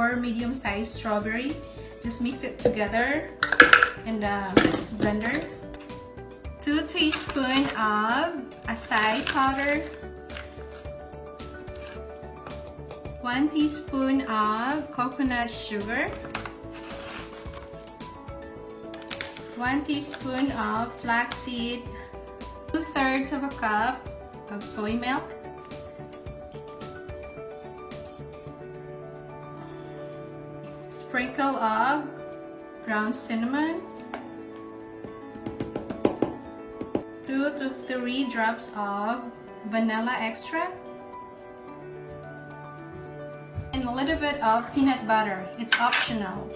or medium-sized strawberry. Just mix it together in the blender. 2 teaspoons of Açaí powder. 1 teaspoon of coconut sugar. 1 teaspoon of flaxseed. 2/3 of a cup of soy milk. Sprinkle of ground cinnamon. 2 to 3 drops of vanilla extract. And a little bit of peanut butter. It's optional.